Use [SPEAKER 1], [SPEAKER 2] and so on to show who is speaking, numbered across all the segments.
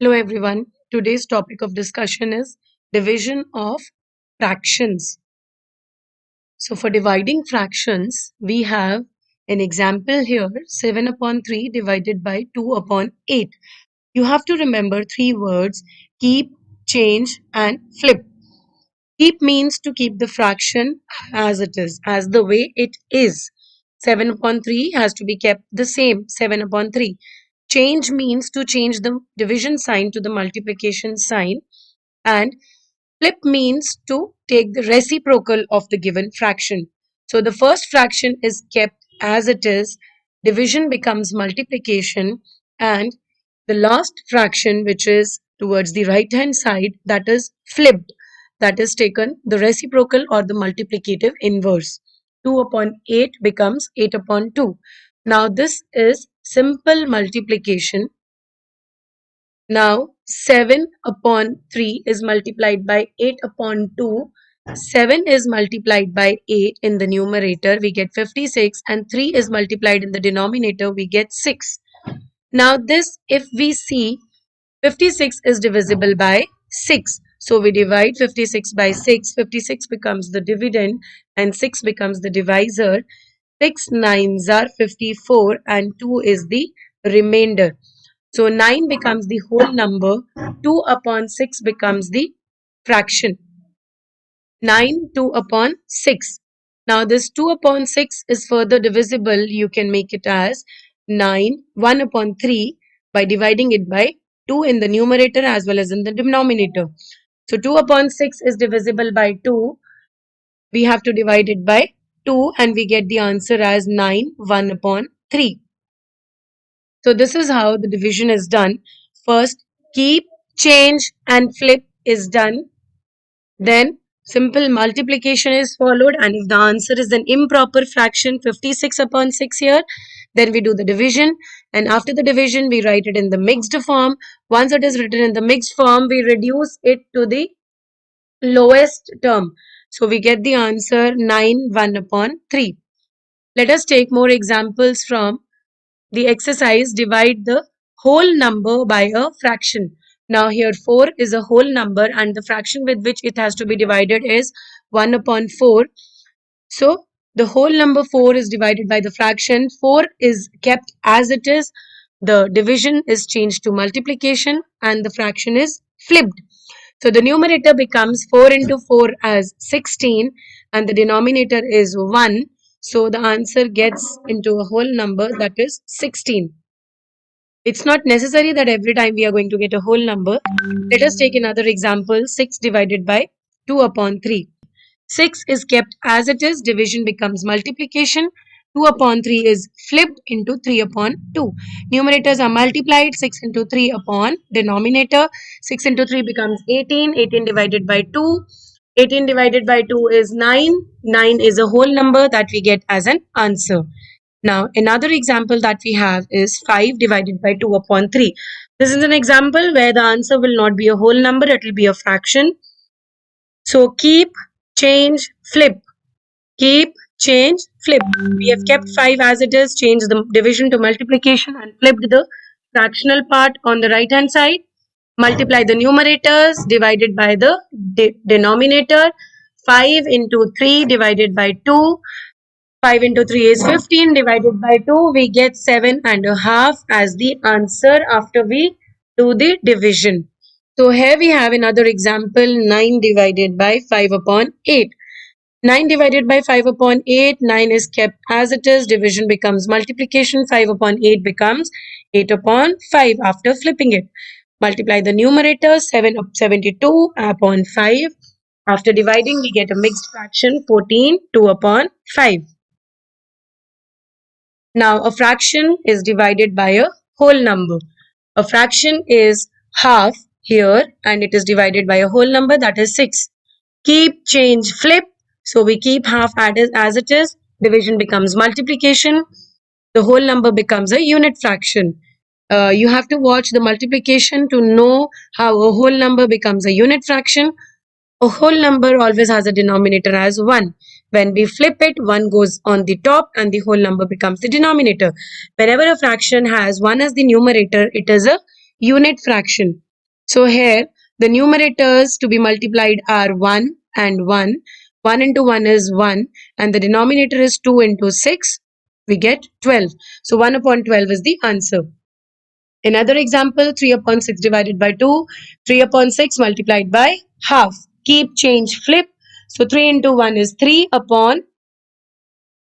[SPEAKER 1] Hello everyone. Today's topic of discussion is division of fractions. So for dividing fractions, we have an example here 7 upon 3 divided by 2 upon 8. You have to remember three words: keep, change and flip. Keep means to keep the fraction as it is, as the way it is. 7 upon 3 has to be kept the same, 7 upon 3. Change means to change the division sign to the multiplication sign, and flip means to take the reciprocal of the given fraction. So the first fraction is kept as it is, division becomes multiplication, and the last fraction, which is towards the right hand side, that is flipped, that is taken the reciprocal or the multiplicative inverse. 2 upon 8 becomes 8 upon 2. Now this is simple multiplication. Now 7 upon 3 is multiplied by 8 upon 2. 7 is multiplied by 8 in the numerator, we get 56, and 3 is multiplied in the denominator, we get 6. Now this, if we see, 56 is divisible by 6. So we divide 56 by 6. 56 becomes the dividend and 6 becomes the divisor. 6 nines are 54 and 2 is the remainder. So 9 becomes the whole number, 2 upon 6 becomes the fraction. 9 2 upon 6. Now this 2 upon 6 is further divisible. You can make it as 9 1 upon 3 by dividing it by 2 in the numerator as well as in the denominator. So 2 upon 6 is divisible by 2. We have to divide it by 2 and we get the answer as 9 1 upon 3. So this is how the division is done. First, keep, change and flip is done. Then simple multiplication is followed, and if the answer is an improper fraction, 56 upon 6 here, then we do the division, and after the division we write it in the mixed form. Once it is written in the mixed form, we reduce it to the lowest term. So we get the answer 9 1 upon 3. Let us take more examples from the exercise. Divide the whole number by a fraction. Now here 4 is a whole number and the fraction with which it has to be divided is 1 upon 4. So the whole number 4 is divided by the fraction. 4 is kept as it is. The division is changed to multiplication and the fraction is flipped. So the numerator becomes 4 into 4 as 16 and the denominator is 1. So the answer gets into a whole number, that is 16. It's not necessary that every time we are going to get a whole number. Let us take another example. 6 divided by 2 upon 3. 6 is kept as it is. Division becomes multiplication. 2 upon 3 is flipped into 3 upon 2. Numerators are multiplied. 6 into 3 upon denominator. 6 into 3 becomes 18. 18 divided by 2. 18 divided by 2 is 9. 9 is a whole number that we get as an answer. Now, another example that we have is 5 divided by 2 upon 3. This is an example where the answer will not be a whole number, it will be a fraction. So, keep, change, flip. Keep, change, flip. We have kept 5 as it is, changed the division to multiplication and flipped the fractional part on the right hand side. Multiply the numerators divided by the denominator. 5 into 3 divided by 2. 5 into 3 is 15 divided by 2. We get 7.5 as the answer after we do the division. So here we have another example, 9 divided by 5 upon 8. 9 divided by 5 upon 8, 9 is kept as it is, division becomes multiplication, 5 upon 8 becomes 8 upon 5 after flipping it. Multiply the numerator, 72 upon 5. After dividing, we get a mixed fraction, 14, 2 upon 5. Now, a fraction is divided by a whole number. A fraction is half here and it is divided by a whole number, that is 6. Keep, change, flip. So we keep half as it is. Division becomes multiplication. The whole number becomes a unit fraction. You have to watch the multiplication to know how a whole number becomes a unit fraction. A whole number always has a denominator as 1. When we flip it, 1 goes on the top and the whole number becomes the denominator. Whenever a fraction has 1 as the numerator, it is a unit fraction. So here the numerators to be multiplied are 1 and 1. 1 into 1 is 1 and the denominator is 2 into 6. We get 12. So 1 upon 12 is the answer. Another example, 3 upon 6 divided by 2, 3 upon 6 multiplied by half. Keep, change, flip. So 3 into 1 is 3 upon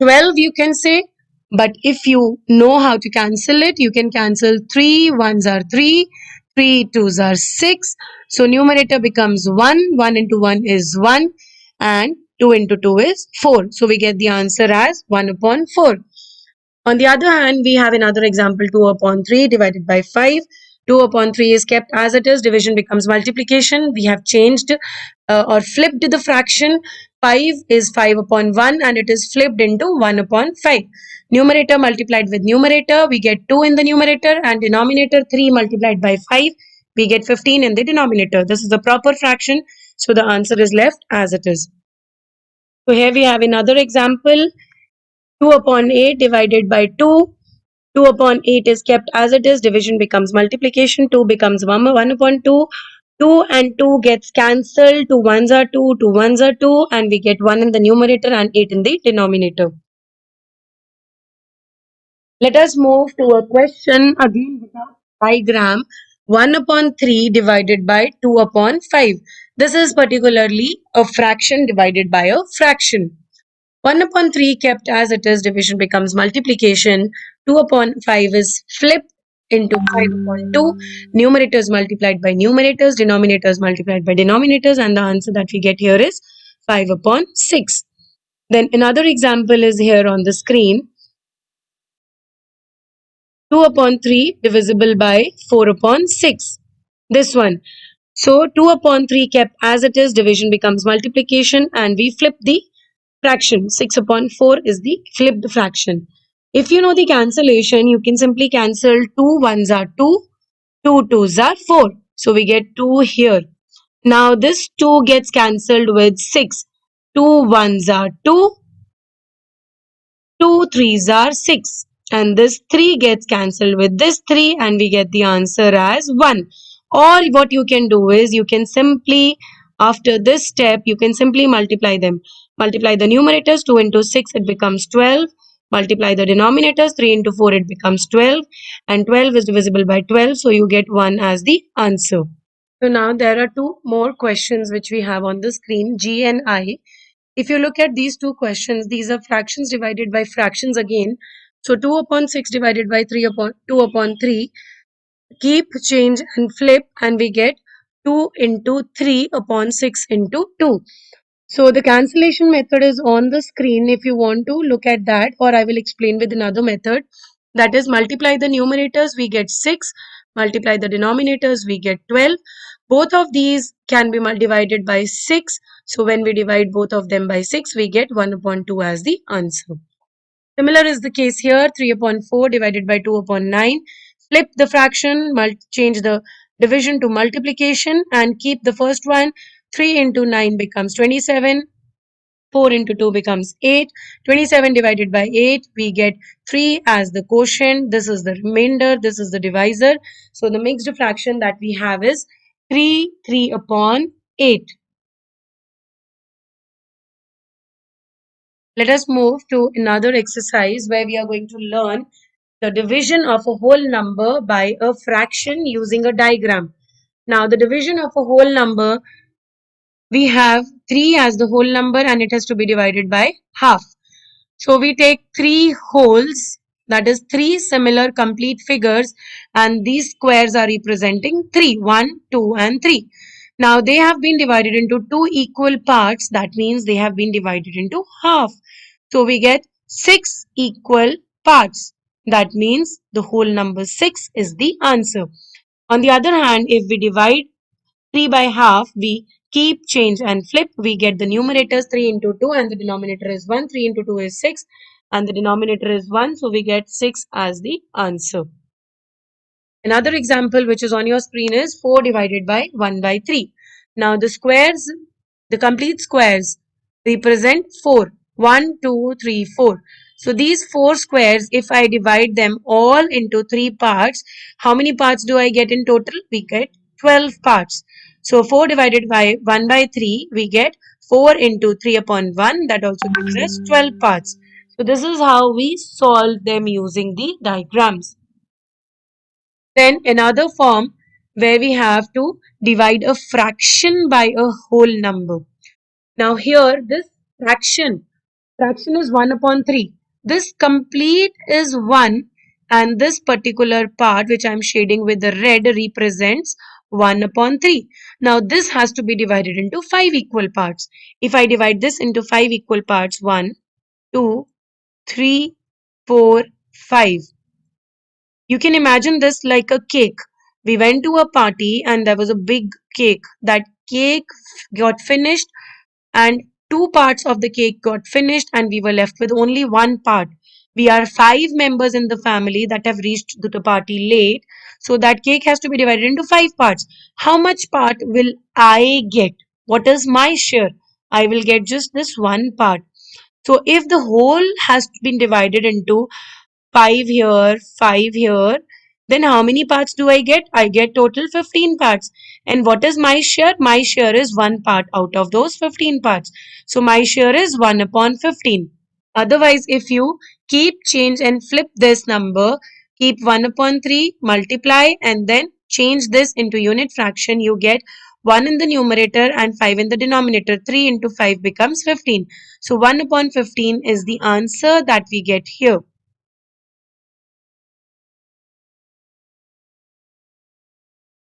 [SPEAKER 1] 12 you can say, but if you know how to cancel it, you can cancel 3 ones are 3, 3 twos are 6. So numerator becomes 1, 1 into 1 is 1 and 2 into 2 is 4. So we get the answer as 1 upon 4. On the other hand, we have another example 2 upon 3 divided by 5. 2 upon 3 is kept as it is. Division becomes multiplication. We have changed or flipped the fraction. 5 is 5 upon 1 and it is flipped into 1 upon 5. Numerator multiplied with numerator. We get 2 in the numerator and denominator 3 multiplied by 5. We get 15 in the denominator. This is the proper fraction. So the answer is left as it is. So here we have another example. 2 upon 8 divided by 2. 2 upon 8 is kept as it is. Division becomes multiplication. 2 becomes 1 upon 2. 2 and 2 gets cancelled. 2 ones are 2. 2 ones are 2. And we get 1 in the numerator and 8 in the denominator. Let us move to a question again without diagram. 1 upon 3 divided by 2 upon 5. This is particularly a fraction divided by a fraction. 1 upon 3 kept as it is, division becomes multiplication. 2 upon 5 is flipped into 5 upon 2. Numerators multiplied by numerators, denominators multiplied by denominators, and the answer that we get here is 5 upon 6. Then another example is here on the screen. 2 upon 3 divisible by 4 upon 6. This one. So 2 upon 3 kept as it is, division becomes multiplication, and we flip the fraction. 6 upon 4 is the flipped fraction. If you know the cancellation, you can simply cancel 2 ones are 2, 2 twos are 4. So we get 2 here. Now this 2 gets cancelled with 6. 2 ones are 2, 2 threes are 6. And this 3 gets cancelled with this 3 and we get the answer as 1. Or what you can do is you can simply, after this step, you can simply multiply them. Multiply the numerators, 2 into 6, it becomes 12. Multiply the denominators, 3 into 4, it becomes 12. And 12 is divisible by 12, so you get 1 as the answer. So now there are two more questions which we have on the screen, G and I. If you look at these two questions, these are fractions divided by fractions again. So 2 upon 6 divided by 3 upon 2 upon 3. Keep, change and flip and we get 2 into 3 upon 6 into 2. So the cancellation method is on the screen if you want to look at that, or I will explain with another method. That is, multiply the numerators, we get 6. Multiply the denominators, we get 12. Both of these can be divided by 6. So when we divide both of them by 6, we get 1 upon 2 as the answer. Similar is the case here, 3 upon 4 divided by 2 upon 9. Flip the fraction, change the division to multiplication and keep the first one. 3 into 9 becomes 27. 4 into 2 becomes 8. 27 divided by 8, we get 3 as the quotient. This is the remainder. This is the divisor. So the mixed fraction that we have is 3 upon 8. Let us move to another exercise where we are going to learn the division of a whole number by a fraction using a diagram. Now the division of a whole number, we have 3 as the whole number and it has to be divided by half. So we take 3 wholes, that is 3 similar complete figures, and these squares are representing 3, 1, 2 and 3. Now they have been divided into 2 equal parts, that means they have been divided into half. So we get 6 equal parts. That means the whole number 6 is the answer. On the other hand, if we divide 3 by half, we keep, change and flip. We get the numerators 3 into 2 and the denominator is 1. 3 into 2 is 6 and the denominator is 1. So we get 6 as the answer. Another example which is on your screen is 4 divided by 1 by 3. Now the squares, the complete squares represent 4. 1, 2, 3, 4. So these 4 squares, if I divide them all into 3 parts, how many parts do I get in total? We get 12 parts. So 4 divided by 1 by 3, we get 4 into 3 upon 1. That also gives us 12 parts. So this is how we solve them using the diagrams. Then another form where we have to divide a fraction by a whole number. Now here this fraction is 1 upon 3. This complete is 1 and this particular part which I am shading with the red represents 1 upon 3. Now this has to be divided into 5 equal parts. If I divide this into 5 equal parts, 1, 2, 3, 4, 5. You can imagine this like a cake. We went to a party and there was a big cake. That cake got finished and 2 parts of the cake got finished and we were left with only 1 part. We are 5 members in the family that have reached the party late. So that cake has to be divided into 5 parts. How much part will I get? What is my share? I will get just this 1 part. So if the whole has been divided into 5 here, 5 here. Then how many parts do I get? I get total 15 parts. And what is my share? My share is 1 part out of those 15 parts. So my share is 1 upon 15. Otherwise, if you keep change and flip this number, keep 1 upon 3, multiply and then change this into unit fraction, you get 1 in the numerator and 5 in the denominator. 3 into 5 becomes 15. So 1 upon 15 is the answer that we get here.